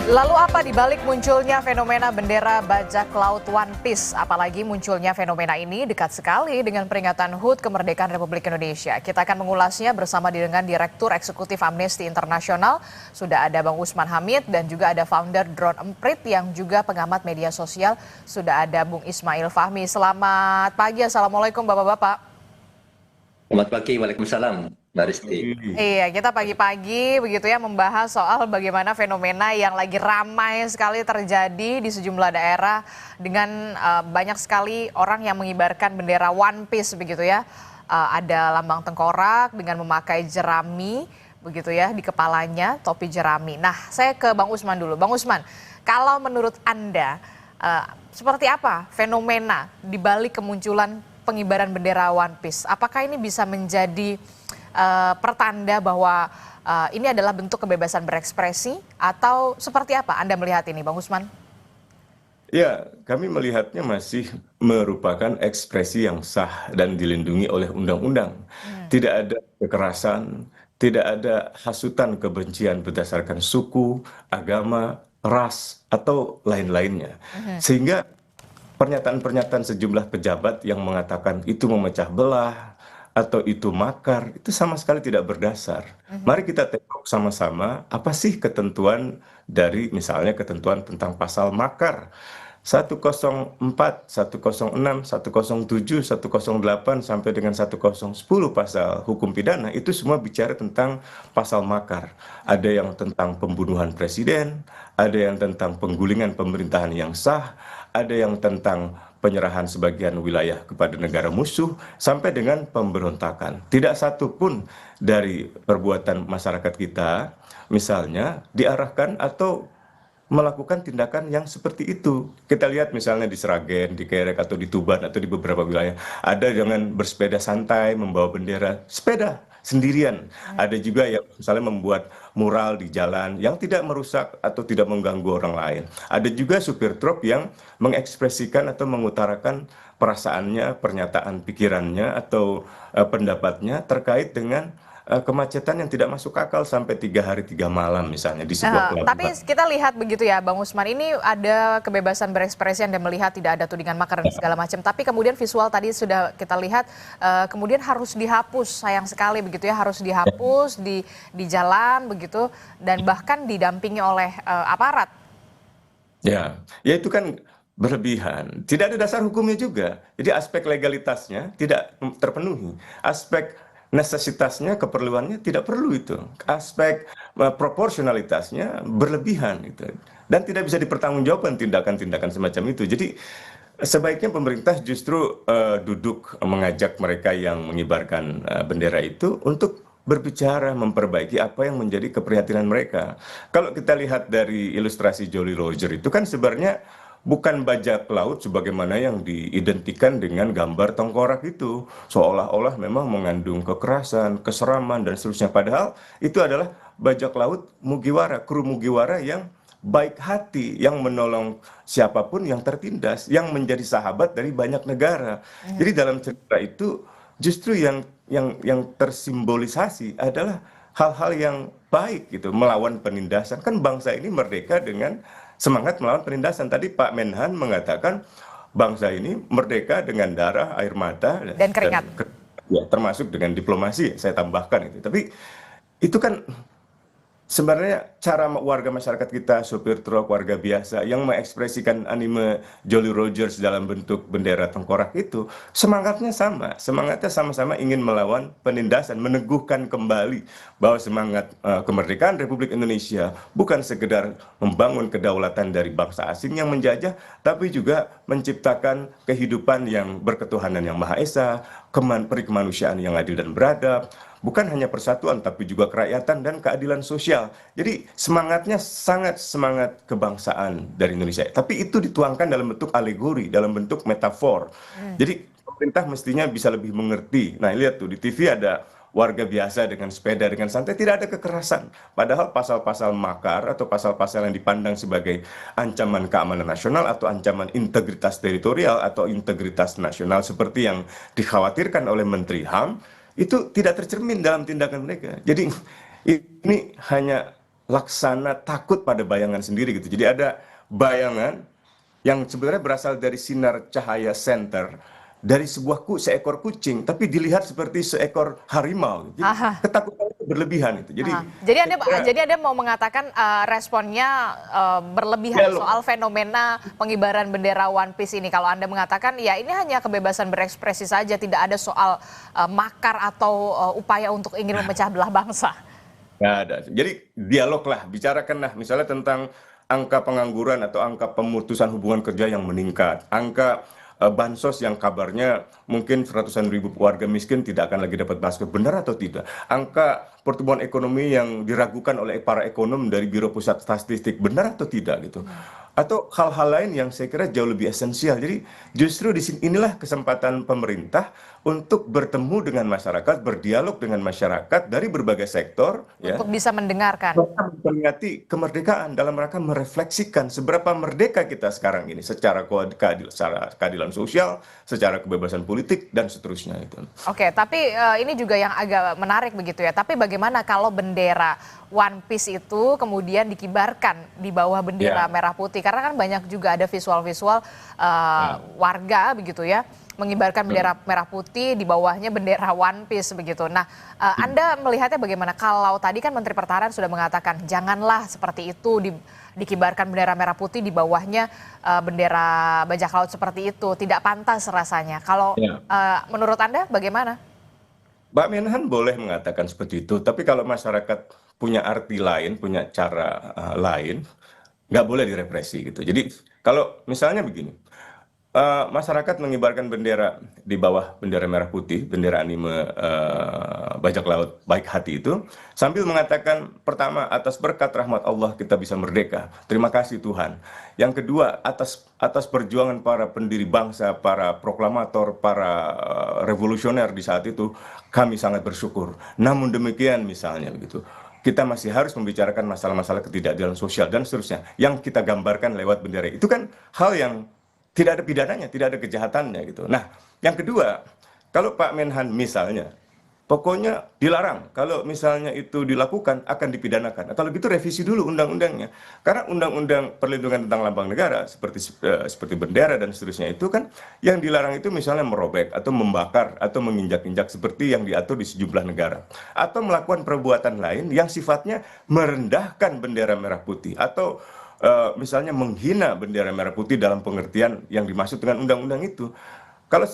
Lalu apa dibalik munculnya fenomena bendera bajak laut One Piece? Apalagi munculnya fenomena ini dekat sekali dengan peringatan HUT Kemerdekaan Republik Indonesia. Kita akan mengulasnya bersama dengan Direktur Eksekutif Amnesty International. Sudah ada Bang Usman Hamid dan juga ada founder Drone Emprit yang juga pengamat media sosial. Sudah ada Bung Ismail Fahmi. Selamat pagi, Assalamualaikum Bapak-Bapak. Selamat pagi, Waalaikumsalam, Mbak Risti. Iya, kita pagi-pagi begitu ya membahas soal bagaimana fenomena yang lagi ramai sekali terjadi di sejumlah daerah dengan banyak sekali orang yang mengibarkan bendera One Piece begitu ya. Ada lambang tengkorak dengan memakai jerami begitu ya di kepalanya, topi jerami. Nah, saya ke Bang Usman dulu. Bang Usman, kalau menurut Anda seperti apa fenomena di balik kemunculan pengibaran bendera One Piece? Apakah ini bisa menjadi pertanda bahwa ini adalah bentuk kebebasan berekspresi atau seperti apa Anda melihat ini, Bang Usman? Ya, kami melihatnya masih merupakan ekspresi yang sah dan dilindungi oleh undang-undang. Tidak ada kekerasan, tidak ada hasutan kebencian berdasarkan suku, agama, ras, atau lain-lainnya. Sehingga pernyataan-pernyataan sejumlah pejabat yang mengatakan itu memecah belah atau itu makar, itu sama sekali tidak berdasar. Mari kita tengok sama-sama apa sih ketentuan dari misalnya ketentuan tentang pasal makar 104, 106, 107, 108 sampai dengan 1010 pasal hukum pidana itu semua bicara tentang pasal makar. Ada yang tentang pembunuhan presiden, ada yang tentang penggulingan pemerintahan yang sah, ada yang tentang penyerahan sebagian wilayah kepada negara musuh, sampai dengan pemberontakan. Tidak satu pun dari perbuatan masyarakat kita, misalnya, diarahkan atau melakukan tindakan yang seperti itu. Kita lihat misalnya di Sragen, di Kerek, atau di Tuban, atau di beberapa wilayah. Ada dengan bersepeda santai, membawa bendera, sepeda sendirian. Ada juga yang misalnya membuat mural di jalan yang tidak merusak atau tidak mengganggu orang lain. Ada juga supir truk yang mengekspresikan atau mengutarakan perasaannya, pernyataan pikirannya, atau pendapatnya terkait dengan kemacetan yang tidak masuk akal sampai 3 hari 3 malam misalnya di sebuah pelabuhan. Tapi kita lihat begitu ya Bang Usman, ini ada kebebasan berekspresi Anda melihat tidak ada tudingan makar dan segala macam. Tapi kemudian visual tadi sudah kita lihat kemudian harus dihapus, sayang sekali begitu ya, harus dihapus di jalan begitu dan bahkan didampingi oleh aparat. Ya itu kan berlebihan. Tidak ada dasar hukumnya juga. Jadi aspek legalitasnya tidak terpenuhi. Aspek necesitasnya, keperluannya tidak perlu itu. Aspek proporsionalitasnya berlebihan gitu. Dan tidak bisa dipertanggungjawabkan tindakan-tindakan semacam itu. Jadi sebaiknya pemerintah justru duduk mengajak mereka yang mengibarkan bendera itu untuk berbicara, memperbaiki apa yang menjadi keprihatinan mereka. Kalau kita lihat dari ilustrasi Jolly Roger itu kan sebenarnya bukan bajak laut sebagaimana yang diidentikan dengan gambar tengkorak itu. Seolah-olah memang mengandung kekerasan, keseraman, dan seterusnya. Padahal itu adalah bajak laut Mugiwara, kru Mugiwara yang baik hati, yang menolong siapapun yang tertindas, yang menjadi sahabat dari banyak negara. Jadi dalam cerita itu justru yang tersimbolisasi adalah hal-hal yang baik gitu, melawan penindasan. Kan bangsa ini merdeka dengan semangat melawan penindasan. Tadi Pak Menhan mengatakan bangsa ini merdeka dengan darah, air mata, dan keringat. Ya, termasuk dengan diplomasi, saya tambahkan itu. Tapi itu kan sebenarnya cara warga masyarakat kita, sopir truk, warga biasa yang mengekspresikan anime Jolly Rogers dalam bentuk bendera tengkorak itu, semangatnya sama. Semangatnya sama-sama ingin melawan penindasan, meneguhkan kembali bahwa semangat kemerdekaan Republik Indonesia bukan sekedar membangun kedaulatan dari bangsa asing yang menjajah, tapi juga menciptakan kehidupan yang berketuhanan yang Maha Esa, perikemanusiaan yang adil dan beradab, bukan hanya persatuan tapi juga kerakyatan dan keadilan sosial. Jadi semangatnya sangat semangat kebangsaan dari Indonesia. Tapi itu dituangkan dalam bentuk alegori, dalam bentuk metafor. Jadi pemerintah mestinya bisa lebih mengerti. Nah, lihat tuh di TV ada warga biasa dengan sepeda dengan santai, tidak ada kekerasan. Padahal pasal-pasal makar atau pasal-pasal yang dipandang sebagai ancaman keamanan nasional atau ancaman integritas teritorial atau integritas nasional seperti yang dikhawatirkan oleh Menteri HAM itu tidak tercermin dalam tindakan mereka. Jadi ini hanya laksana takut pada bayangan sendiri gitu. Jadi ada bayangan yang sebenarnya berasal dari sinar cahaya senter dari seekor kucing, tapi dilihat seperti seekor harimau. Jadi Aha. ketakutan itu berlebihan itu. Jadi Aha. Jadi saya Anda kira jadi Anda mau mengatakan responnya berlebihan dialog. soal fenomena pengibaran bendera One Piece ini. Kalau Anda mengatakan ya ini hanya kebebasan berekspresi saja, tidak ada soal makar atau upaya untuk ingin memecah belah bangsa. Nggak ada. Jadi dialog lah, bicarakanlah misalnya tentang angka pengangguran atau angka pemutusan hubungan kerja yang meningkat, angka bansos yang kabarnya mungkin ratusan ribu warga miskin tidak akan lagi dapat bansos, benar atau tidak? Angka pertumbuhan ekonomi yang diragukan oleh para ekonom dari Biro Pusat Statistik, benar atau tidak gitu? Atau hal-hal lain yang saya kira jauh lebih esensial. Jadi justru di sini inilah kesempatan pemerintah untuk bertemu dengan masyarakat, berdialog dengan masyarakat dari berbagai sektor, ya, Untuk bisa mendengarkan. serta memperingati kemerdekaan dalam rangka merefleksikan seberapa merdeka kita sekarang ini secara keadilan sosial, secara kebebasan politik dan seterusnya itu. Oke, tapi ini juga yang agak menarik begitu ya. Tapi bagaimana kalau bendera One Piece itu kemudian dikibarkan di bawah bendera Ya, merah putih? Karena kan banyak juga ada visual-visual ya. warga begitu ya mengibarkan bendera Hmm. merah putih di bawahnya bendera One Piece begitu. Nah, Anda melihatnya bagaimana? Kalau tadi kan Menteri Pertahanan sudah mengatakan janganlah seperti itu dikibarkan bendera merah putih di bawahnya bendera bajak laut seperti itu, tidak pantas rasanya. Kalau Ya. menurut Anda bagaimana? Mbak Menhan boleh mengatakan seperti itu, tapi kalau masyarakat punya arti lain, punya cara lain, nggak boleh direpresi gitu. Jadi kalau misalnya begini, masyarakat mengibarkan bendera di bawah bendera merah putih, bendera anime bajak laut baik hati itu, sambil mengatakan pertama atas berkat rahmat Allah kita bisa merdeka. Terima kasih Tuhan. Yang kedua atas perjuangan para pendiri bangsa, para proklamator, para revolusioner di saat itu, kami sangat bersyukur. Namun demikian misalnya begitu. Kita masih harus membicarakan masalah-masalah ketidakadilan sosial dan seterusnya yang kita gambarkan lewat bendera. Itu kan hal yang tidak ada pidananya, tidak ada kejahatannya gitu. Nah, yang kedua, kalau Pak Menhan misalnya, pokoknya dilarang. Kalau misalnya itu dilakukan akan dipidanakan. Nah, kalau gitu revisi dulu undang-undangnya. Karena undang-undang perlindungan tentang lambang negara seperti bendera dan seterusnya itu kan yang dilarang itu misalnya merobek atau membakar atau menginjak-injak seperti yang diatur di sejumlah negara. Atau melakukan perbuatan lain yang sifatnya merendahkan bendera merah putih atau misalnya menghina bendera merah putih dalam pengertian yang dimaksud dengan undang-undang itu. Kalau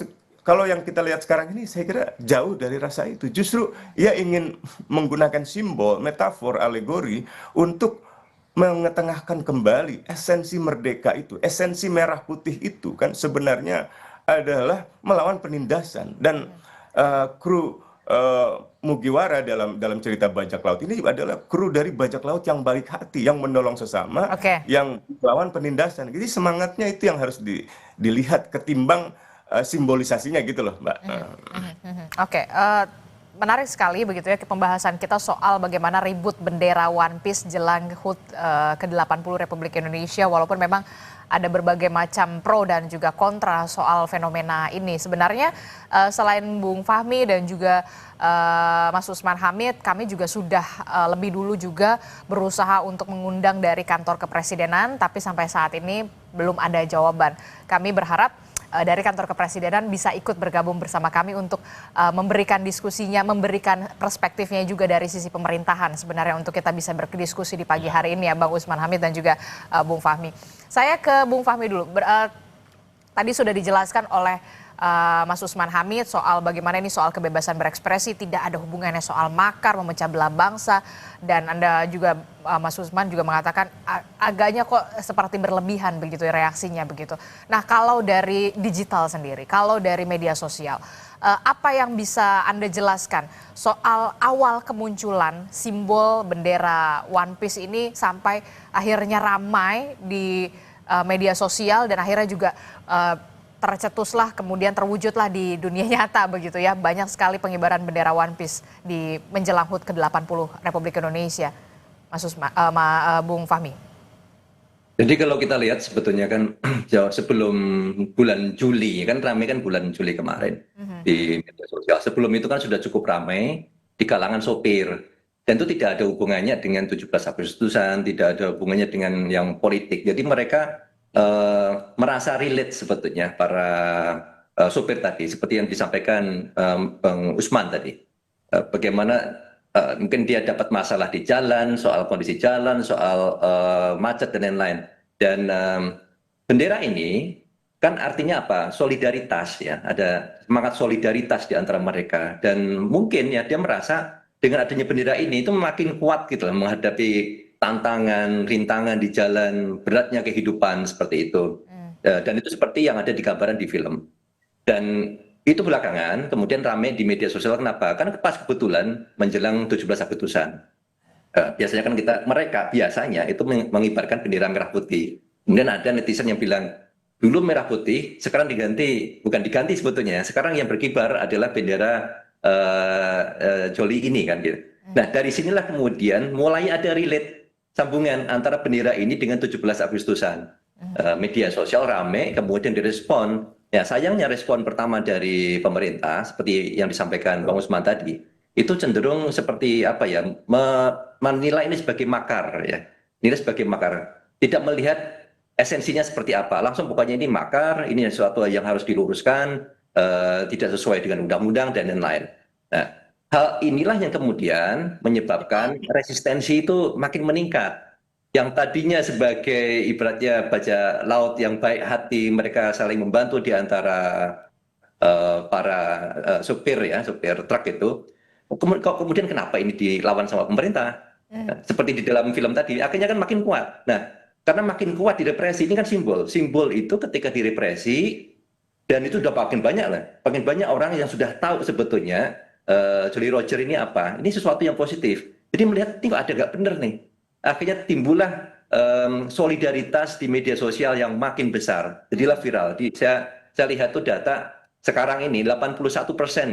kalau yang kita lihat sekarang ini saya kira jauh dari rasa itu. Justru ia ingin menggunakan simbol, metafor, alegori untuk mengetengahkan kembali esensi merdeka itu, esensi merah putih itu kan sebenarnya adalah melawan penindasan dan kru Mugiwara dalam cerita bajak laut ini adalah kru dari bajak laut yang baik hati, yang menolong sesama, Oke. yang melawan penindasan. Jadi semangatnya itu yang harus dilihat ketimbang simbolisasinya gitu loh, Mbak. Oke, menarik sekali begitu ya pembahasan kita soal bagaimana ribut bendera One Piece jelang HUT ke-80 Republik Indonesia, walaupun memang ada berbagai macam pro dan juga kontra soal fenomena ini. Sebenarnya selain Bung Fahmi dan juga Mas Usman Hamid, kami juga sudah lebih dulu juga berusaha untuk mengundang dari kantor kepresidenan, tapi sampai saat ini belum ada jawaban. Kami berharap dari kantor kepresidenan bisa ikut bergabung bersama kami untuk memberikan diskusinya, memberikan perspektifnya juga dari sisi pemerintahan sebenarnya untuk kita bisa berdiskusi di pagi hari ini ya Bang Usman Hamid dan juga Bung Fahmi. Saya ke Bung Fahmi dulu. Tadi sudah dijelaskan oleh Mas Usman Hamid soal bagaimana ini soal kebebasan berekspresi, tidak ada hubungannya soal makar, memecah belah bangsa, dan Anda juga Mas Usman juga mengatakan agaknya kok seperti berlebihan begitu reaksinya begitu. Nah, kalau dari digital sendiri, kalau dari media sosial, apa yang bisa Anda jelaskan soal awal kemunculan simbol bendera One Piece ini sampai akhirnya ramai di media sosial dan akhirnya juga tercetuslah kemudian terwujudlah di dunia nyata begitu ya. Banyak sekali pengibaran bendera One Piece di menjelang HUT ke-80 Republik Indonesia. Bung Fahmi. Jadi kalau kita lihat sebetulnya kan jauh sebelum bulan Juli, kan ramai kan bulan Juli kemarin di media sosial. Sebelum itu kan sudah cukup ramai di kalangan sopir. Dan itu tidak ada hubungannya dengan 17 Agustusan, tidak ada hubungannya dengan yang politik. Jadi mereka merasa relate sebetulnya para sopir tadi, seperti yang disampaikan Bang Usman tadi. Bagaimana mungkin dia dapat masalah di jalan, soal kondisi jalan, soal macet dan lain-lain. Dan bendera ini kan artinya apa? Solidaritas ya, ada semangat solidaritas di antara mereka. Dan mungkin ya dia merasa dengan adanya bendera ini itu makin kuat gitu lah, menghadapi tantangan, rintangan di jalan, beratnya kehidupan seperti itu. Dan itu seperti yang ada di gambaran di film. Dan itu belakangan kemudian rame di media sosial. Kenapa? Karena pas kebetulan menjelang 17 Agustusan. Biasanya kan mereka biasanya itu mengibarkan bendera merah putih. Kemudian ada netizen yang bilang, dulu merah putih, sekarang diganti, bukan diganti sebetulnya. Sekarang yang berkibar adalah bendera Joli ini kan gitu. Nah, dari sinilah kemudian mulai ada relate sambungan antara bendera ini dengan 17 Agustusan. Media sosial rame, kemudian direspon. Ya, sayangnya respon pertama dari pemerintah seperti yang disampaikan Bang Usman tadi, itu cenderung seperti apa ya, menilai ini sebagai makar ya. Nilai sebagai makar. Tidak melihat esensinya seperti apa. Langsung pokoknya ini makar, ini sesuatu yang harus diluruskan, tidak sesuai dengan undang-undang dan lain-lain. Nah, hal inilah yang kemudian menyebabkan resistensi itu makin meningkat. Yang tadinya sebagai ibaratnya baja laut yang baik hati, mereka saling membantu di antara para supir truk itu. Kemudian kenapa ini dilawan sama pemerintah? Seperti di dalam film tadi, akhirnya kan makin kuat. Nah, karena makin kuat direpresi, ini kan simbol. Simbol itu ketika direpresi, dan itu udah makin banyak lah. Makin banyak orang yang sudah tahu sebetulnya Jolly Roger ini apa. Ini sesuatu yang positif. Jadi melihat, ini kok ada nggak bener nih. Akhirnya timbullah solidaritas di media sosial yang makin besar. Jadilah viral. Saya lihat tuh data sekarang ini 81%,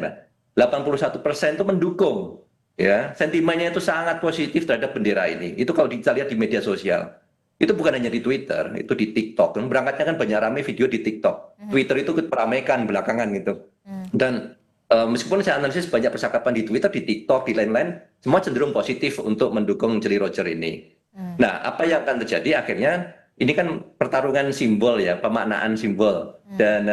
Mbak. 81% itu mendukung. Ya, sentimennya itu sangat positif terhadap bendera ini. Itu kalau kita lihat di media sosial. Itu bukan hanya di Twitter, itu di TikTok. Berangkatnya kan banyak rame video di TikTok. Twitter itu meramaikan belakangan gitu. Dan meskipun saya analisis banyak percakapan di Twitter, di TikTok, di lain-lain, semua cenderung positif untuk mendukung Jolly Roger ini. Nah, apa yang akan terjadi akhirnya, ini kan pertarungan simbol ya, pemaknaan simbol. Dan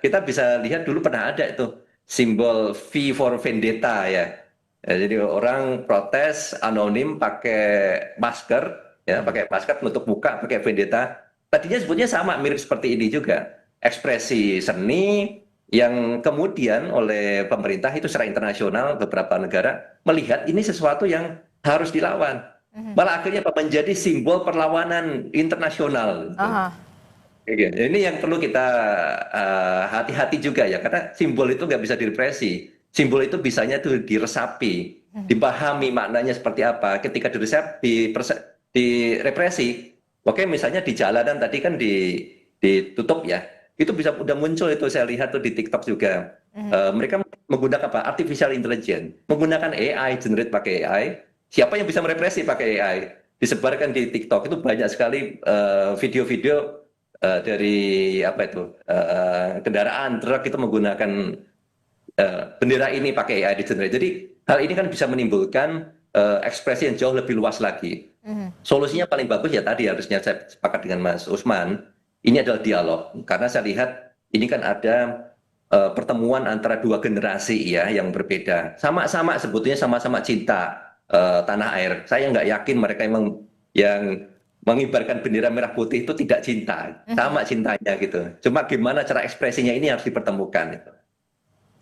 kita bisa lihat dulu pernah ada itu, simbol V for Vendetta ya. Jadi orang protes anonim pakai masker, ya pakai masker menutup muka pakai vendetta. Tadinya sebetulnya sama, mirip seperti ini juga, ekspresi seni yang kemudian oleh pemerintah itu secara internasional beberapa negara melihat ini sesuatu yang harus dilawan, malah akhirnya menjadi simbol perlawanan internasional. Ini yang perlu kita hati-hati juga ya, karena simbol itu nggak bisa direpresi. Simbol itu bisanya tuh diresapi, dipahami maknanya seperti apa. Ketika direpresi, oke, misalnya di jalanan tadi kan ditutup ya, itu bisa udah muncul itu, saya lihat tuh di TikTok juga. Mereka menggunakan apa? Artificial intelligence, menggunakan AI, generate pakai AI. Siapa yang bisa merepresi pakai AI? Disebarkan di TikTok itu banyak sekali video-video dari apa itu kendaraan truk itu menggunakan bendera ini pakai AI di generate. Jadi hal ini kan bisa menimbulkan ekspresi yang jauh lebih luas lagi. Solusinya paling bagus ya tadi, harusnya saya sepakat dengan Mas Usman, ini adalah dialog. Karena saya lihat ini kan ada pertemuan antara dua generasi ya yang berbeda. Sama-sama sebetulnya sama-sama cinta tanah air. Saya nggak yakin mereka yang mengibarkan bendera merah putih itu tidak cinta. Sama cintanya gitu. Cuma gimana cara ekspresinya ini harus dipertemukan gitu.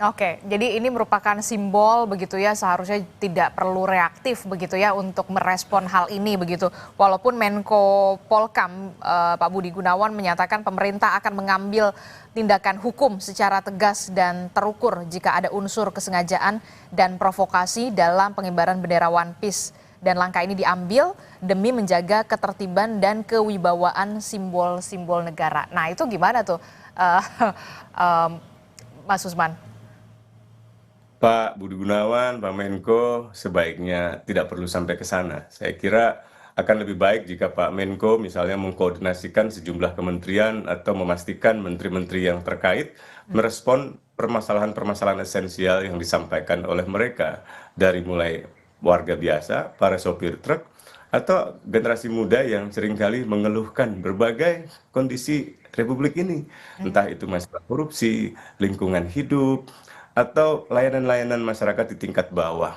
Oke, jadi ini merupakan simbol begitu ya, seharusnya tidak perlu reaktif begitu ya untuk merespon hal ini begitu. Walaupun Menko Polkam Pak Budi Gunawan menyatakan pemerintah akan mengambil tindakan hukum secara tegas dan terukur jika ada unsur kesengajaan dan provokasi dalam pengibaran bendera One Piece. Dan langkah ini diambil demi menjaga ketertiban dan kewibawaan simbol-simbol negara. Nah itu gimana tuh Mas Usman? Pak Budi Gunawan, Pak Menko sebaiknya tidak perlu sampai ke sana. Saya kira akan lebih baik jika Pak Menko misalnya mengkoordinasikan sejumlah kementerian atau memastikan menteri-menteri yang terkait merespon permasalahan-permasalahan esensial yang disampaikan oleh mereka, dari mulai warga biasa, para sopir truk, atau generasi muda yang seringkali mengeluhkan berbagai kondisi Republik ini. Entah itu masalah korupsi, lingkungan hidup, atau layanan-layanan masyarakat di tingkat bawah.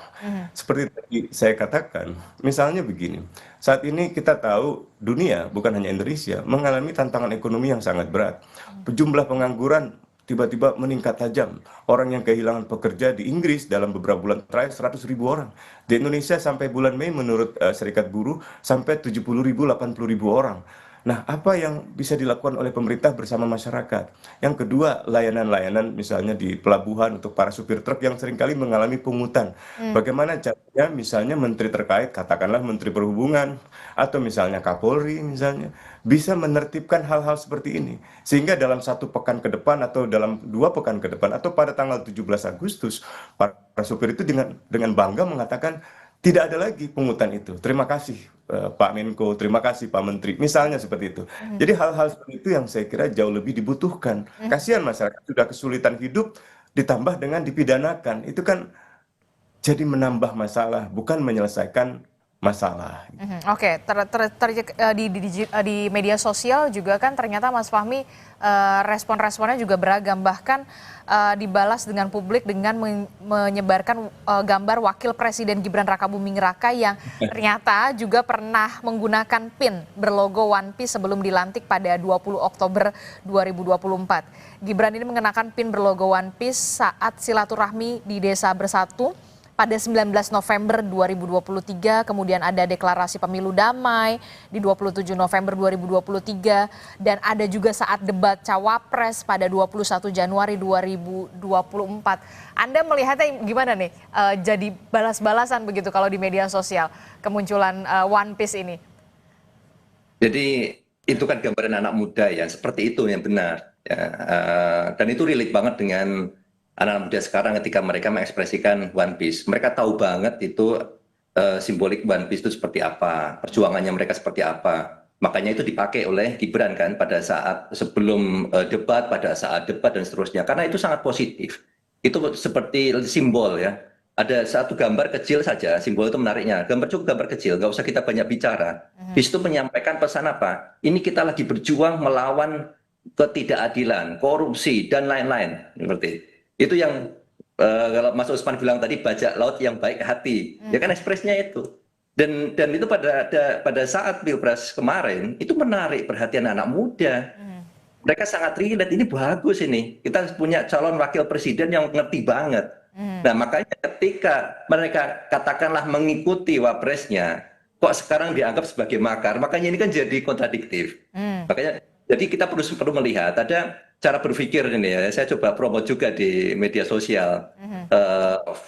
Seperti tadi saya katakan, misalnya begini, saat ini kita tahu dunia, bukan hanya Indonesia, mengalami tantangan ekonomi yang sangat berat. Jumlah pengangguran tiba-tiba meningkat tajam. Orang yang kehilangan pekerja di Inggris dalam beberapa bulan terakhir 100.000 orang. Di Indonesia sampai bulan Mei menurut Serikat Buruh sampai 70.000, 80.000 orang. Nah, apa yang bisa dilakukan oleh pemerintah bersama masyarakat? Yang kedua, layanan-layanan misalnya di pelabuhan untuk para supir truk yang seringkali mengalami pungutan. Bagaimana caranya misalnya menteri terkait, katakanlah Menteri Perhubungan, atau misalnya Kapolri misalnya, bisa menertibkan hal-hal seperti ini. Sehingga dalam 1 pekan ke depan atau dalam 2 pekan ke depan atau pada tanggal 17 Agustus, para supir itu dengan bangga mengatakan, tidak ada lagi pungutan itu. Terima kasih Pak Menko, terima kasih Pak Menteri. Misalnya seperti itu. Jadi hal-hal seperti itu yang saya kira jauh lebih dibutuhkan. Kasihan masyarakat sudah kesulitan hidup ditambah dengan dipidanakan. Itu kan jadi menambah masalah, bukan menyelesaikan masalah. Oke, di media sosial juga kan ternyata Mas Fahmi respon-responnya juga beragam, bahkan dibalas dengan publik dengan menyebarkan gambar Wakil Presiden Gibran Rakabuming Raka yang ternyata juga pernah menggunakan pin berlogo One Piece sebelum dilantik pada 20 Oktober 2024. Gibran ini mengenakan pin berlogo One Piece saat silaturahmi di Desa Bersatu pada 19 November 2023, kemudian ada deklarasi pemilu damai di 27 November 2023, dan ada juga saat debat Cawapres pada 21 Januari 2024. Anda melihatnya gimana nih, jadi balas-balasan begitu kalau di media sosial, kemunculan One Piece ini? Jadi itu kan gambaran anak muda ya, seperti itu yang benar. Ya, dan itu relate banget dengan anak muda sekarang ketika mereka mengekspresikan One Piece. Mereka tahu banget itu simbolik One Piece itu seperti apa, perjuangannya mereka seperti apa. Makanya itu dipakai oleh Gibran kan pada saat sebelum debat, pada saat debat dan seterusnya. Karena itu sangat positif. Itu seperti simbol ya. Ada satu gambar kecil saja, simbol itu menariknya. Gambar kecil, nggak usah kita banyak bicara. Di situ menyampaikan pesan apa? Ini kita lagi berjuang melawan ketidakadilan, korupsi, dan lain-lain. Seperti itu yang kalau Mas Usman bilang tadi, bajak laut yang baik hati, ya kan ekspresinya itu. Dan itu pada saat Pilpres kemarin itu menarik perhatian anak muda. Mereka sangat relate, ini bagus ini. Kita punya calon wakil presiden yang ngerti banget. Nah makanya ketika mereka katakanlah mengikuti wapresnya, kok sekarang dianggap sebagai makar, makanya ini kan jadi kontradiktif. Makanya jadi kita perlu melihat ada cara berpikir ini ya, saya coba promote juga di media sosial.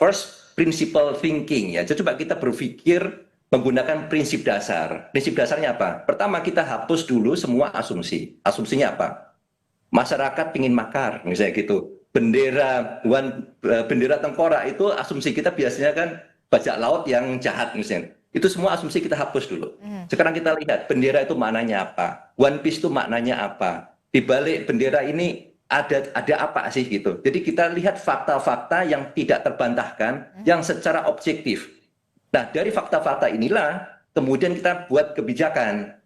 First principle thinking ya, jadi coba kita berpikir menggunakan prinsip dasar. Prinsip dasarnya apa? Pertama kita hapus dulu semua asumsi. Asumsinya apa? Masyarakat ingin makar, misalnya gitu. Bendera tengkorak itu asumsi kita biasanya kan bajak laut yang jahat misalnya. Itu semua asumsi kita hapus dulu. Sekarang kita lihat bendera itu maknanya apa? One Piece itu maknanya apa? Di balik bendera ini ada apa sih gitu. Jadi kita lihat fakta-fakta yang tidak terbantahkan, yang secara objektif. Nah, dari fakta-fakta inilah kemudian kita buat kebijakan.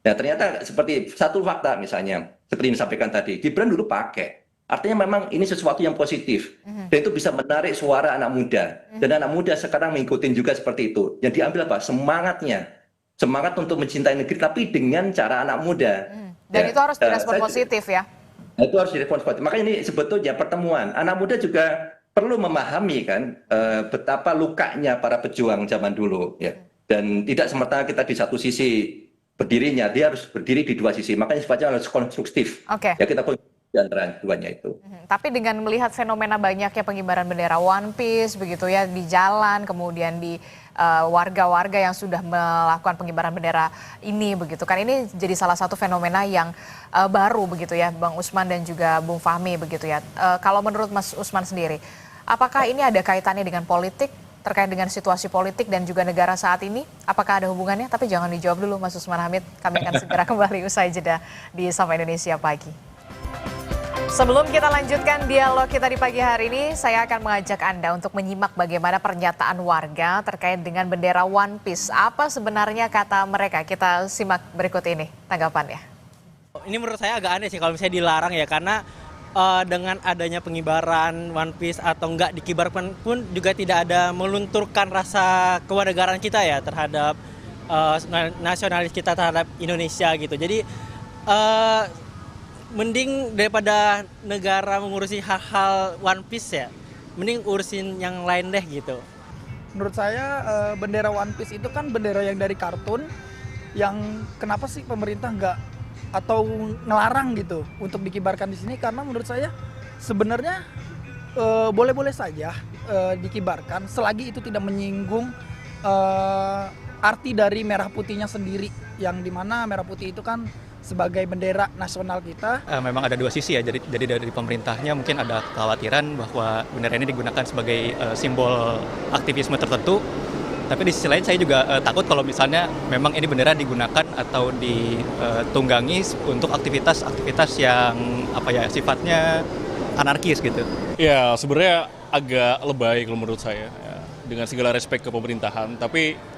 Nah, ternyata seperti satu fakta misalnya, seperti yang disampaikan tadi, Gibran dulu pakai. Artinya memang ini sesuatu yang positif. Dan itu bisa menarik suara anak muda. Dan anak muda sekarang mengikuti juga seperti itu. Yang diambil apa? Semangatnya. Semangat untuk mencintai negeri, tapi dengan cara anak muda. Dan itu harus direspon positif ya? Itu harus direspon positif. Makanya ini sebetulnya pertemuan. Anak muda juga perlu memahami kan betapa lukanya para pejuang zaman dulu. Ya. Dan tidak semata kita di satu sisi berdirinya, dia harus berdiri di dua sisi. Makanya sifatnya harus konstruktif. Ya kita di antara keduanya itu. Tapi dengan melihat fenomena banyaknya pengibaran bendera One Piece begitu ya di jalan, kemudian di warga-warga yang sudah melakukan pengibaran bendera ini begitu kan, ini jadi salah satu fenomena yang baru begitu ya Bang Usman dan juga Bung Fahmi begitu ya. Kalau menurut Mas Usman sendiri, apakah ini ada kaitannya dengan politik, terkait dengan situasi politik dan juga negara saat ini? Apakah ada hubungannya? Tapi jangan dijawab dulu Mas Usman Hamid, kami akan segera kembali usai jeda di Sapa Indonesia Pagi. Sebelum kita lanjutkan dialog kita di pagi hari ini, saya akan mengajak Anda untuk menyimak bagaimana pernyataan warga terkait dengan bendera One Piece. Apa sebenarnya kata mereka? Kita simak berikut ini tanggapannya. Ini menurut saya agak aneh sih kalau misalnya dilarang ya, karena dengan adanya pengibaran One Piece atau enggak dikibarkan pun juga tidak ada melunturkan rasa kewarganegaraan kita ya terhadap nasionalis kita terhadap Indonesia gitu. Jadi mending daripada negara mengurusi hal-hal One Piece ya, mending urusin yang lain deh gitu. Menurut saya bendera One Piece itu kan bendera yang dari kartun, yang kenapa sih pemerintah nggak atau ngelarang gitu untuk dikibarkan di sini? Karena menurut saya sebenarnya boleh-boleh saja dikibarkan selagi itu tidak menyinggung arti dari merah putihnya sendiri, yang dimana merah putih itu kan sebagai bendera nasional kita. Memang ada dua sisi ya, jadi dari pemerintahnya mungkin ada kekhawatiran bahwa bendera ini digunakan sebagai simbol aktivisme tertentu. Tapi di sisi lain saya juga takut kalau misalnya memang ini bendera digunakan atau ditunggangi untuk aktivitas-aktivitas yang sifatnya anarkis gitu. Ya sebenarnya agak lebay kalau menurut saya ya, dengan segala respek ke pemerintahan. Tapi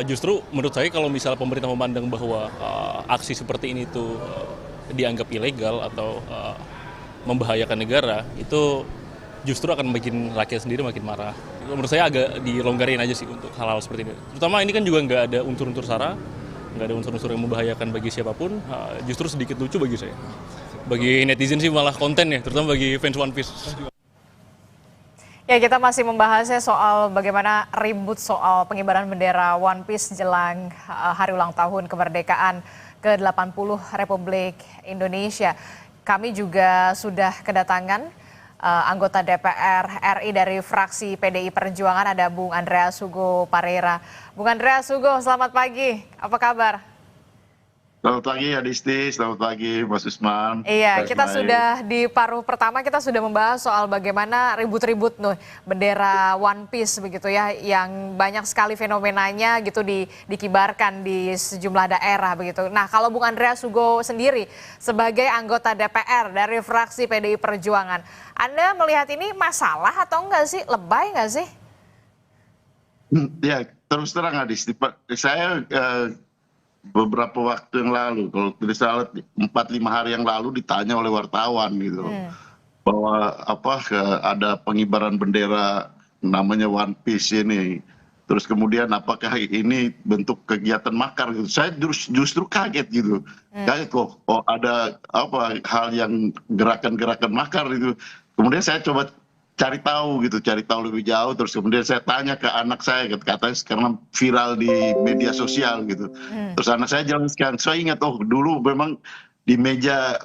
justru menurut saya kalau misalnya pemerintah memandang bahwa aksi seperti ini tuh dianggap ilegal atau membahayakan negara, itu justru akan bikin rakyat sendiri makin marah. Menurut saya agak dilonggarin aja sih untuk hal-hal seperti ini. Terutama ini kan juga nggak ada unsur-unsur sara, nggak ada unsur-unsur yang membahayakan bagi siapapun, justru sedikit lucu bagi saya. Bagi netizen sih malah konten ya, terutama bagi fans One Piece. Ya, kita masih membahasnya soal bagaimana ribut soal pengibaran bendera One Piece jelang hari ulang tahun kemerdekaan ke-80 Republik Indonesia. Kami juga sudah kedatangan anggota DPR RI dari fraksi PDI Perjuangan, ada Bung Andreas Hugo Pareira. Bung Andreas Hugo, selamat pagi. Apa kabar? Selamat pagi Adisti, selamat pagi Mas Usman. Iya, kita sudah di paruh pertama kita sudah membahas soal bagaimana ribut-ribut bendera One Piece begitu ya, yang banyak sekali fenomenanya gitu dikibarkan di sejumlah daerah begitu. Nah, kalau Bung Andreas Hugo sendiri sebagai anggota DPR dari fraksi PDI Perjuangan, Anda melihat ini masalah atau enggak sih? Lebay enggak sih? Ya, terus terang Adisti, saya beberapa waktu yang lalu, kalau tidak salah 4-5 hari yang lalu ditanya oleh wartawan gitu, bahwa ada pengibaran bendera namanya One Piece ini, terus kemudian apakah ini bentuk kegiatan makar gitu. Saya justru kaget gitu, kaget kok ada hal yang gerakan-gerakan makar gitu. Kemudian saya coba cari tahu lebih jauh, terus kemudian saya tanya ke anak saya, katanya karena viral di media sosial gitu. Terus anak saya jelaskan, saya ingat dulu memang di meja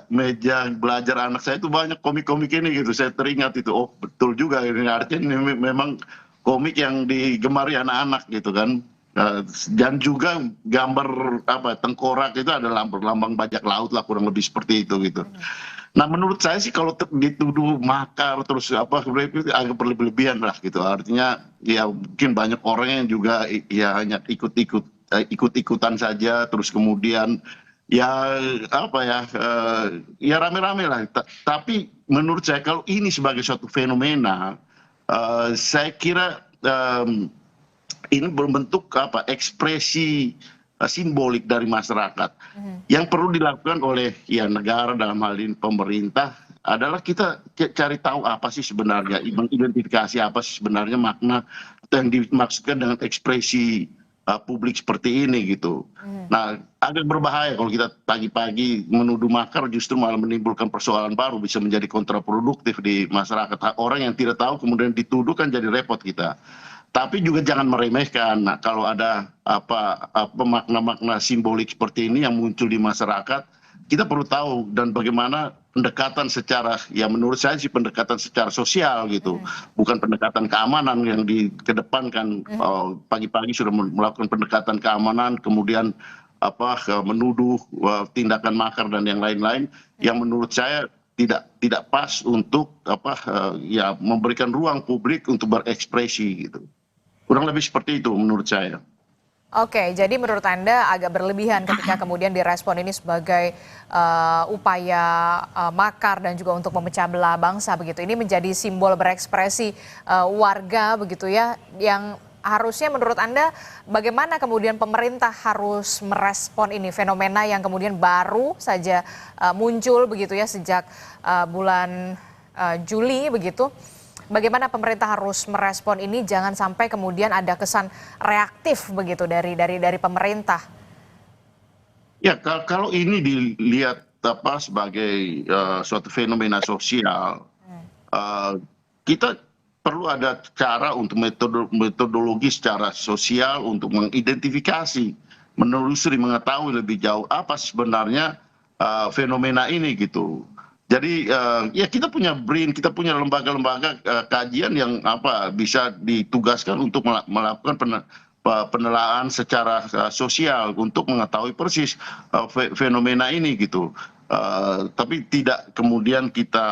belajar anak saya itu banyak komik-komik ini gitu. Saya teringat itu, betul juga ini, artinya ini memang komik yang digemari anak-anak gitu kan. Dan juga gambar tengkorak itu ada lambang bajak laut lah, kurang lebih seperti itu gitu. Nah, menurut saya sih kalau dituduh makar terus agak berlebihan lah gitu. Artinya ya mungkin banyak orang yang juga ya hanya ikut-ikutan saja, terus kemudian ya ya rame-rame lah. Tapi menurut saya kalau ini sebagai suatu fenomena, saya kira ini berbentuk ekspresi simbolik dari masyarakat. Yang perlu dilakukan oleh negara, dalam hal ini pemerintah, adalah kita cari tahu apa sih sebenarnya, mengidentifikasi apa sih sebenarnya makna atau yang dimaksudkan dengan ekspresi publik seperti ini gitu. Nah, agak berbahaya kalau kita pagi-pagi menuduh makar, justru malah menimbulkan persoalan baru, bisa menjadi kontraproduktif di masyarakat. Orang yang tidak tahu kemudian dituduh kan jadi repot kita. Tapi juga jangan meremehkan. Nah, kalau ada makna-makna simbolik seperti ini yang muncul di masyarakat, kita perlu tahu dan bagaimana pendekatan secara, ya menurut saya sih pendekatan secara sosial gitu, bukan pendekatan keamanan yang dikedepankan. Pagi-pagi sudah melakukan pendekatan keamanan, kemudian menuduh tindakan makar dan yang lain-lain, yang menurut saya tidak pas untuk ya memberikan ruang publik untuk berekspresi gitu. Kurang lebih seperti itu menurut saya. Oke, jadi menurut Anda agak berlebihan ketika kemudian direspon ini sebagai upaya makar dan juga untuk memecah belah bangsa begitu. Ini menjadi simbol berekspresi warga begitu ya, yang harusnya menurut Anda bagaimana kemudian pemerintah harus merespon ini fenomena yang kemudian baru saja muncul begitu ya sejak bulan Juli begitu. Bagaimana pemerintah harus merespon ini, jangan sampai kemudian ada kesan reaktif begitu dari pemerintah. Ya, kalau ini dilihat sebagai suatu fenomena sosial, kita perlu ada cara untuk metodologi secara sosial untuk mengidentifikasi, menelusuri, mengetahui lebih jauh apa sebenarnya fenomena ini gitu. Jadi ya kita punya BRIN, kita punya lembaga-lembaga kajian yang bisa ditugaskan untuk melakukan penelaahan secara sosial untuk mengetahui persis fenomena ini gitu. Tapi tidak kemudian kita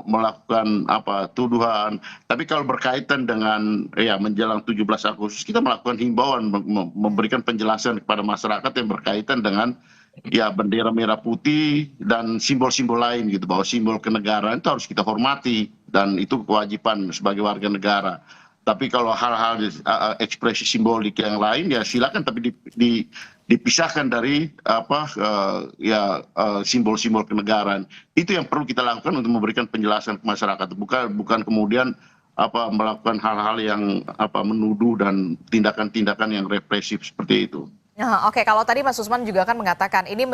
melakukan tuduhan. Tapi kalau berkaitan dengan menjelang 17 Agustus kita melakukan himbauan, memberikan penjelasan kepada masyarakat yang berkaitan dengan bendera merah putih dan simbol-simbol lain gitu, bahwa simbol kenegaraan itu harus kita hormati dan itu kewajiban sebagai warga negara. Tapi kalau hal-hal ekspresi simbolik yang lain ya silakan, tapi dipisahkan dari simbol-simbol kenegaraan. Itu yang perlu kita lakukan untuk memberikan penjelasan ke masyarakat, bukan kemudian melakukan hal-hal yang menuduh dan tindakan-tindakan yang represif seperti itu. Oke, kalau tadi Mas Usman juga kan mengatakan ini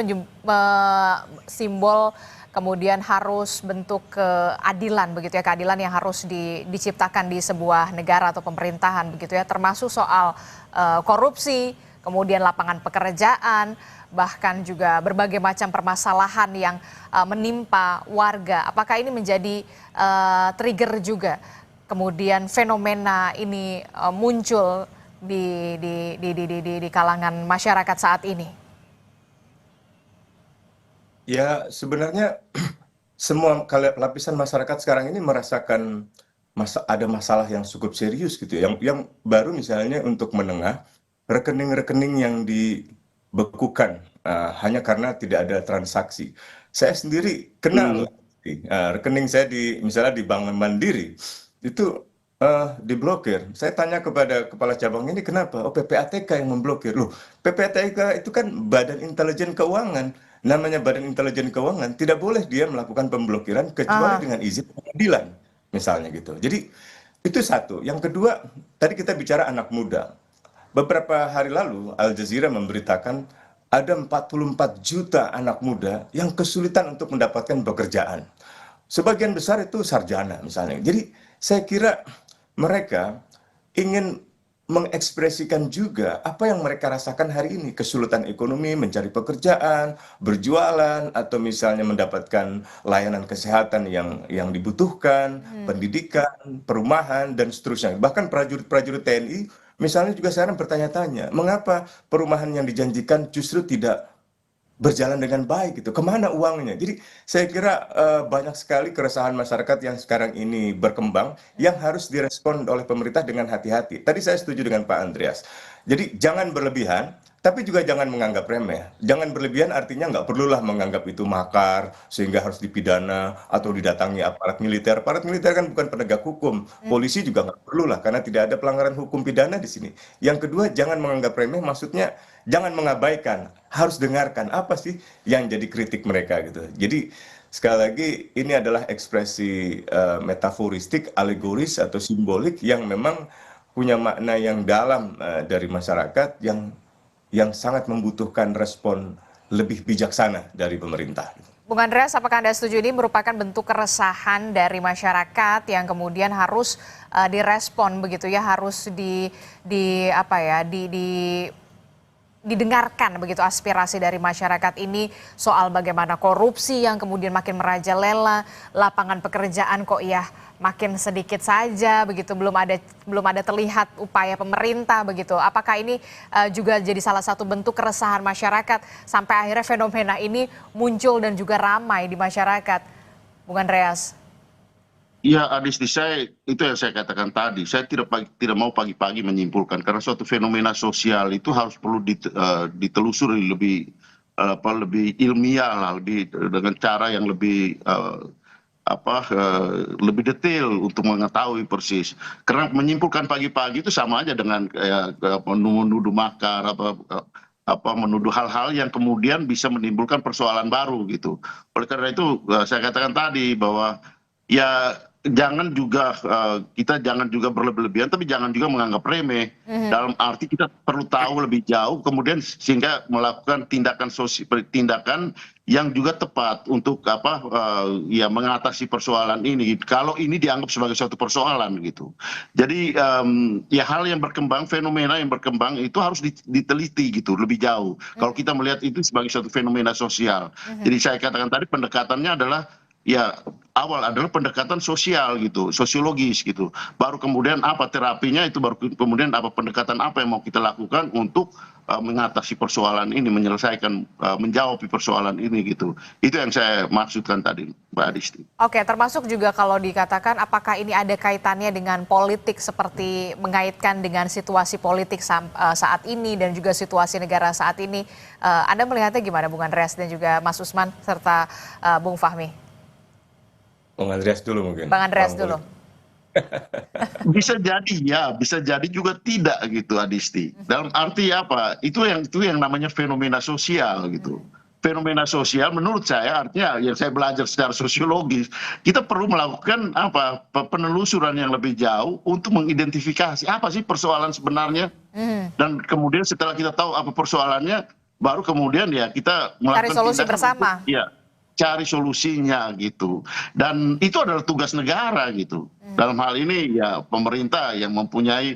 simbol kemudian harus bentuk keadilan begitu ya, keadilan yang harus diciptakan di sebuah negara atau pemerintahan begitu ya, termasuk soal korupsi, kemudian lapangan pekerjaan, bahkan juga berbagai macam permasalahan yang menimpa warga. Apakah ini menjadi trigger juga kemudian fenomena ini muncul di kalangan masyarakat saat ini? Ya, sebenarnya semua lapisan masyarakat sekarang ini merasakan ada masalah yang cukup serius gitu. Yang baru misalnya untuk menengah, rekening-rekening yang dibekukan hanya karena tidak ada transaksi. Saya sendiri kenal rekening saya misalnya di Bank Mandiri itu diblokir. Saya tanya kepada kepala cabang ini kenapa? Oh, PPATK yang memblokir. Loh, PPATK itu kan Badan Intelijen Keuangan. Namanya Badan Intelijen Keuangan, tidak boleh dia melakukan pemblokiran kecuali dengan izin pengadilan, misalnya gitu. Jadi itu satu. Yang kedua, tadi kita bicara anak muda. Beberapa hari lalu Al Jazeera memberitakan ada 44 juta anak muda yang kesulitan untuk mendapatkan pekerjaan. Sebagian besar itu sarjana misalnya. Jadi saya kira mereka ingin mengekspresikan juga apa yang mereka rasakan hari ini, kesulitan ekonomi, mencari pekerjaan, berjualan, atau misalnya mendapatkan layanan kesehatan yang dibutuhkan, pendidikan, perumahan, dan seterusnya. Bahkan prajurit-prajurit TNI misalnya juga sekarang bertanya-tanya, mengapa perumahan yang dijanjikan justru tidak berjalan dengan baik gitu, kemana uangnya? Jadi saya kira banyak sekali keresahan masyarakat yang sekarang ini berkembang yang harus direspon oleh pemerintah dengan hati-hati. Tadi saya setuju dengan Pak Andreas. Jadi jangan berlebihan, tapi juga jangan menganggap remeh. Jangan berlebihan artinya nggak perlulah menganggap itu makar sehingga harus dipidana atau didatangi aparat militer. Aparat militer kan bukan penegak hukum. Polisi juga nggak perlulah karena tidak ada pelanggaran hukum pidana di sini. Yang kedua, jangan menganggap remeh, maksudnya jangan mengabaikan, harus dengarkan apa sih yang jadi kritik mereka gitu. Jadi sekali lagi ini adalah ekspresi metaforistik, alegoris atau simbolik yang memang punya makna yang dalam dari masyarakat yang sangat membutuhkan respon lebih bijaksana dari pemerintah. Bung Andreas, apakah Anda setuju ini merupakan bentuk keresahan dari masyarakat yang kemudian harus direspon begitu ya, harus didengarkan begitu aspirasi dari masyarakat ini soal bagaimana korupsi yang kemudian makin merajalela, lapangan pekerjaan kok ya makin sedikit saja begitu, belum ada terlihat upaya pemerintah begitu. Apakah ini juga jadi salah satu bentuk keresahan masyarakat sampai akhirnya fenomena ini muncul dan juga ramai di masyarakat, Bung Andreas? Ya, Adisti, itu yang saya katakan tadi. Saya tidak mau pagi-pagi menyimpulkan karena suatu fenomena sosial itu harus perlu ditelusuri lebih lebih ilmiah lah, lebih dengan cara yang lebih lebih detail untuk mengetahui persis. Karena menyimpulkan pagi-pagi itu sama aja dengan kayak menuduh makar menuduh hal-hal yang kemudian bisa menimbulkan persoalan baru gitu. Oleh karena itu saya katakan tadi bahwa ya jangan juga kita jangan juga berlebihan tapi jangan juga menganggap remeh. Dalam arti kita perlu tahu lebih jauh kemudian sehingga melakukan tindakan yang juga tepat untuk ya mengatasi persoalan ini kalau ini dianggap sebagai suatu persoalan gitu. Jadi ya hal yang berkembang, fenomena yang berkembang itu harus diteliti gitu lebih jauh. Kalau kita melihat itu sebagai suatu fenomena sosial. Jadi saya katakan tadi pendekatannya adalah ya awal adalah pendekatan sosial gitu, sosiologis gitu. Baru kemudian apa terapinya itu, baru kemudian apa pendekatan apa yang mau kita lakukan untuk mengatasi persoalan ini, menyelesaikan, menjawab persoalan ini gitu. Itu yang saya maksudkan tadi, Mbak Adisti. Oke, termasuk juga kalau dikatakan apakah ini ada kaitannya dengan politik seperti mengaitkan dengan situasi politik saat ini dan juga situasi negara saat ini. Anda melihatnya gimana Bung Andreas dan juga Mas Usman serta Bung Fahmi? Bang Andreas dulu mungkin. Bang Andreas dulu. Bisa jadi ya, bisa jadi juga tidak gitu Adisti. Dalam arti apa? Itu yang namanya fenomena sosial gitu. Fenomena sosial menurut saya artinya yang saya belajar secara sosiologis, kita perlu melakukan penelusuran yang lebih jauh untuk mengidentifikasi apa sih persoalan sebenarnya. Dan kemudian setelah kita tahu apa persoalannya, baru kemudian ya kita melakukan cari solusi bersama. Ya, cari solusinya gitu. Dan itu adalah tugas negara gitu. Dalam hal ini ya pemerintah yang mempunyai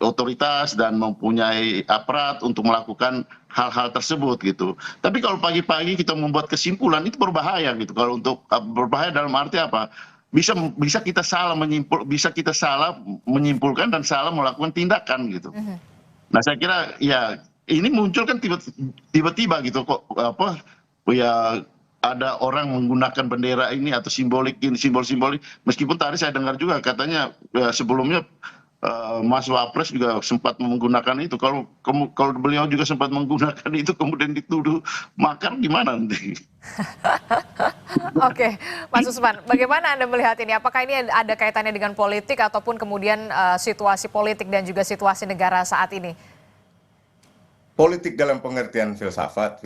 otoritas dan mempunyai aparat untuk melakukan hal-hal tersebut gitu. Tapi kalau pagi-pagi kita membuat kesimpulan itu berbahaya gitu. Kalau untuk berbahaya dalam arti apa? Bisa kita salah menyimpulkan dan salah melakukan tindakan gitu. Nah, saya kira ya ini muncul kan tiba-tiba gitu kok ya ada orang menggunakan bendera ini atau simbolik ini, simbol-simbolik. Meskipun tadi saya dengar juga katanya sebelumnya Mas Wapres juga sempat menggunakan itu. Kalau beliau juga sempat menggunakan itu kemudian dituduh makar, gimana nanti? Oke, Mas Usman, bagaimana Anda melihat ini? Apakah ini ada kaitannya dengan politik ataupun kemudian situasi politik dan juga situasi negara saat ini? Politik dalam pengertian filsafat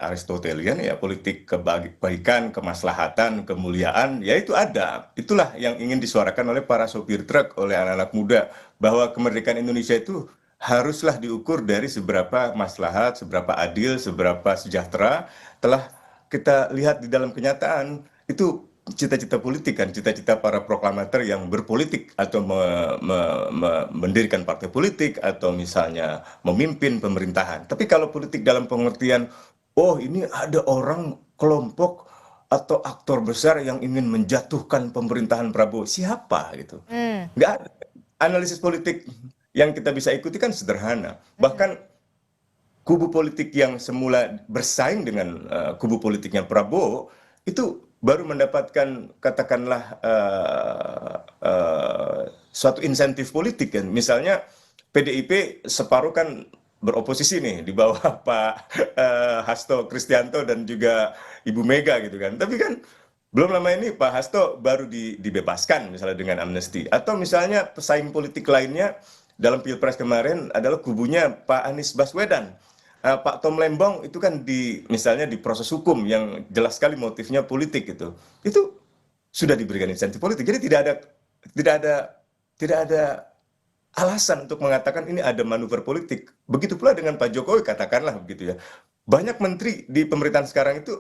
Aristotelian ya, politik kebaikan, kemaslahatan, kemuliaan, ya itu ada. Itulah yang ingin disuarakan oleh para sopir truk, oleh anak-anak muda, bahwa kemerdekaan Indonesia itu haruslah diukur dari seberapa maslahat, seberapa adil, seberapa sejahtera. Telah kita lihat di dalam kenyataan, itu cita-cita politik kan, cita-cita para proklamator yang berpolitik atau mendirikan partai politik atau misalnya memimpin pemerintahan. Tapi kalau politik dalam pengertian, oh ini ada orang, kelompok atau aktor besar yang ingin menjatuhkan pemerintahan Prabowo, siapa gitu? Nggak ada. Analisis politik yang kita bisa ikuti kan sederhana. Bahkan kubu politik yang semula bersaing dengan kubu politiknya Prabowo itu baru mendapatkan katakanlah suatu insentif politik kan. Misalnya PDIP separuh kan beroposisi nih di bawah Pak Hasto Kristianto dan juga Ibu Mega gitu kan. Tapi kan belum lama ini Pak Hasto baru dibebaskan misalnya dengan amnesti. Atau misalnya pesaing politik lainnya dalam Pilpres kemarin adalah kubunya Pak Anies Baswedan. Pak Tom Lembong itu kan misalnya di proses hukum yang jelas sekali motifnya politik gitu. Itu sudah diberikan insentif politik. Jadi tidak ada alasan untuk mengatakan ini ada manuver politik. Begitu pula dengan Pak Jokowi, katakanlah begitu ya. Banyak menteri di pemerintahan sekarang itu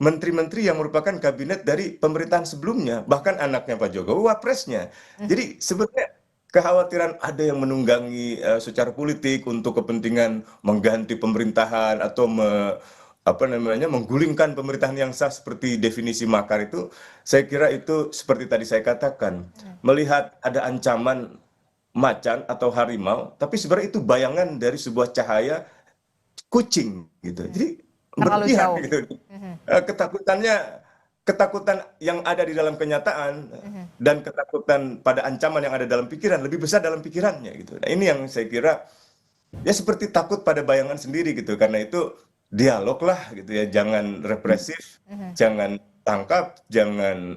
menteri-menteri yang merupakan kabinet dari pemerintahan sebelumnya, bahkan anaknya Pak Jokowi wapresnya. Jadi sebenarnya kekhawatiran ada yang menunggangi secara politik untuk kepentingan mengganti pemerintahan atau menggulingkan pemerintahan yang sah seperti definisi makar itu, saya kira itu seperti tadi saya katakan, melihat ada ancaman macan atau harimau, tapi sebenarnya itu bayangan dari sebuah cahaya kucing gitu. Jadi berlebihan gitu. Ketakutannya ketakutan yang ada di dalam kenyataan dan ketakutan pada ancaman yang ada dalam pikiran lebih besar dalam pikirannya gitu. Nah, ini yang saya kira ya seperti takut pada bayangan sendiri gitu. Karena itu dialog lah gitu ya, jangan represif, jangan tangkap, jangan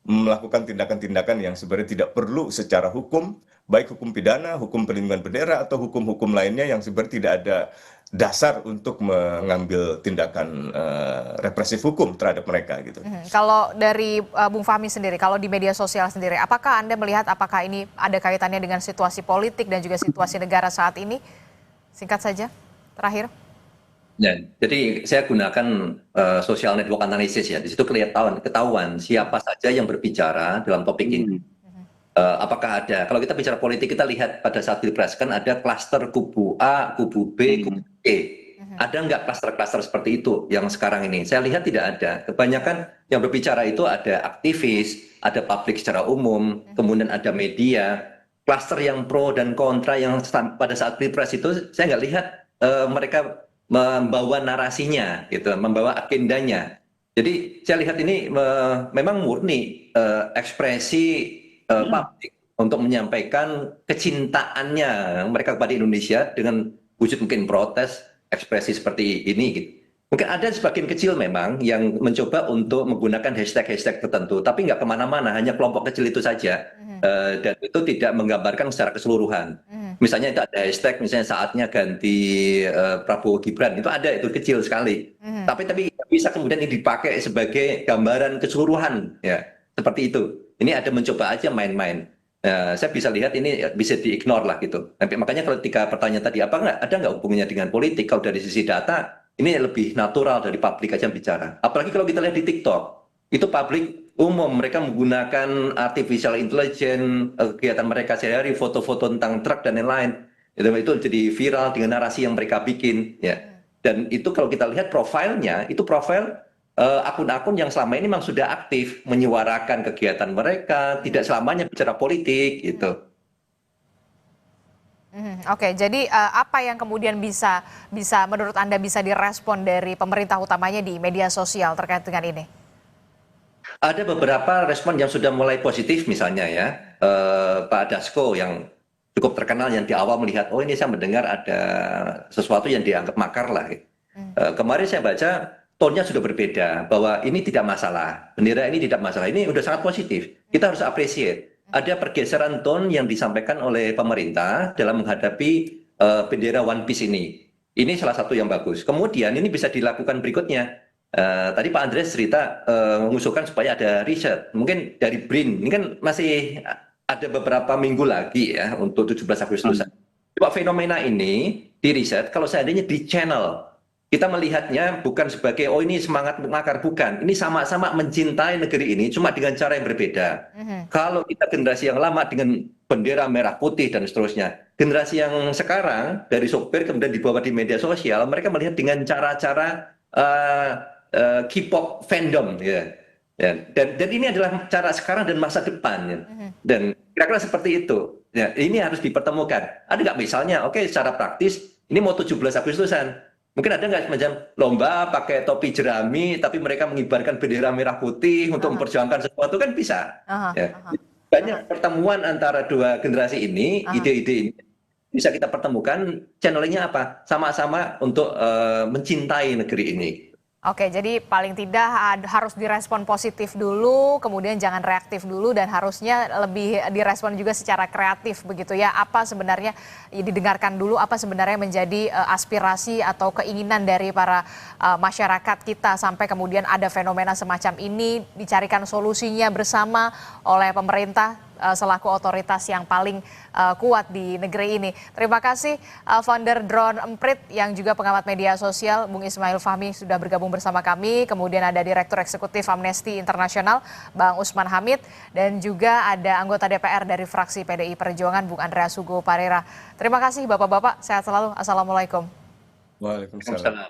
melakukan tindakan-tindakan yang sebenarnya tidak perlu secara hukum, baik hukum pidana, hukum perlindungan bendera, atau hukum-hukum lainnya yang sebenarnya tidak ada dasar untuk mengambil tindakan represif hukum terhadap mereka gitu. Kalau dari Bung Fahmi sendiri, kalau di media sosial sendiri, apakah Anda melihat apakah ini ada kaitannya dengan situasi politik dan juga situasi negara saat ini? Singkat saja, terakhir. Ya, jadi saya gunakan social network analysis ya. Di situ ketahuan siapa saja yang berbicara dalam topik ini. Apakah ada, kalau kita bicara politik, kita lihat pada saat Pilpres kan ada klaster kubu A, kubu B, kubu C. Ada nggak klaster-klaster seperti itu yang sekarang ini? Saya lihat tidak ada. Kebanyakan yang berbicara itu ada aktivis, ada publik secara umum, kemudian ada media. Klaster yang pro dan kontra yang pada saat Pilpres itu saya nggak lihat mereka membawa narasinya, gitu, membawa agendanya. Jadi saya lihat ini memang murni ekspresi publik untuk menyampaikan kecintaannya mereka kepada Indonesia dengan wujud mungkin protes, ekspresi seperti ini. Gitu. Mungkin ada sebagian kecil memang yang mencoba untuk menggunakan hashtag-hashtag tertentu, tapi nggak kemana-mana, hanya kelompok kecil itu saja. Dan itu tidak menggambarkan secara keseluruhan. Misalnya itu ada hashtag, misalnya saatnya ganti Prabowo Gibran, itu ada, itu kecil sekali. Tapi bisa kemudian ini dipakai sebagai gambaran keseluruhan, ya seperti itu. Ini ada mencoba aja main-main. Saya bisa lihat ini bisa di-ignore lah gitu. Makanya kalau ketika pertanyaan tadi, ada nggak hubungannya dengan politik? Kalau dari sisi data, ini lebih natural dari publik aja bicara. Apalagi kalau kita lihat di TikTok, itu publik umum, mereka menggunakan artificial intelligence, kegiatan mereka sehari-hari, foto-foto tentang truk dan lain-lain. Itu jadi viral dengan narasi yang mereka bikin. Ya. Dan itu kalau kita lihat profilnya, itu profil akun-akun yang selama ini memang sudah aktif menyuarakan kegiatan mereka, tidak selamanya bicara politik gitu. Oke, jadi apa yang kemudian bisa menurut Anda bisa direspon dari pemerintah utamanya di media sosial terkait dengan ini? Ada beberapa respon yang sudah mulai positif, misalnya ya Pak Dasko yang cukup terkenal yang di awal melihat, oh ini saya mendengar ada sesuatu yang dianggap makar lah. Kemarin saya baca tone-nya sudah berbeda, bahwa ini tidak masalah, bendera ini tidak masalah, ini sudah sangat positif. Kita harus appreciate. Ada pergeseran tone yang disampaikan oleh pemerintah dalam menghadapi bendera One Piece ini. Ini salah satu yang bagus. Kemudian ini bisa dilakukan berikutnya. Tadi Pak Andreas cerita mengusulkan supaya ada riset. Mungkin dari BRIN, ini kan masih ada beberapa minggu lagi ya untuk 17 Agustus. Coba fenomena ini di riset, kalau seandainya di channel, kita melihatnya bukan sebagai, oh ini semangat makar, bukan. Ini sama-sama mencintai negeri ini, cuma dengan cara yang berbeda. Kalau kita generasi yang lama dengan bendera merah putih dan seterusnya, generasi yang sekarang dari sopir kemudian dibawa di media sosial, mereka melihat dengan cara-cara K-pop fandom, ya. Dan ini adalah cara sekarang dan masa depan, ya. Dan kira-kira seperti itu. Ya, ini harus dipertemukan. Ada nggak misalnya, oke, secara praktis, ini mau 17 Agustusan. Mungkin ada nggak semacam lomba pakai topi jerami, tapi mereka mengibarkan bendera merah putih untuk memperjuangkan sesuatu, kan bisa. Ya. Banyak pertemuan antara dua generasi ini, ide-ide ini bisa kita pertemukan. Channelnya apa? Sama-sama untuk mencintai negeri ini. Oke, jadi paling tidak harus direspon positif dulu, kemudian jangan reaktif dulu, dan harusnya lebih direspon juga secara kreatif begitu ya. Apa sebenarnya didengarkan dulu, apa sebenarnya menjadi aspirasi atau keinginan dari para masyarakat kita sampai kemudian ada fenomena semacam ini, dicarikan solusinya bersama oleh pemerintah selaku otoritas yang paling kuat di negeri ini. Terima kasih founder Drone Emprit yang juga pengamat media sosial Bung Ismail Fahmi sudah bergabung bersama kami. Kemudian ada Direktur Eksekutif Amnesty International Bang Usman Hamid, dan juga ada anggota DPR dari fraksi PDI Perjuangan Bung Andreas Hugo Parera. Terima kasih Bapak-bapak, sehat selalu. Assalamualaikum. Waalaikumsalam.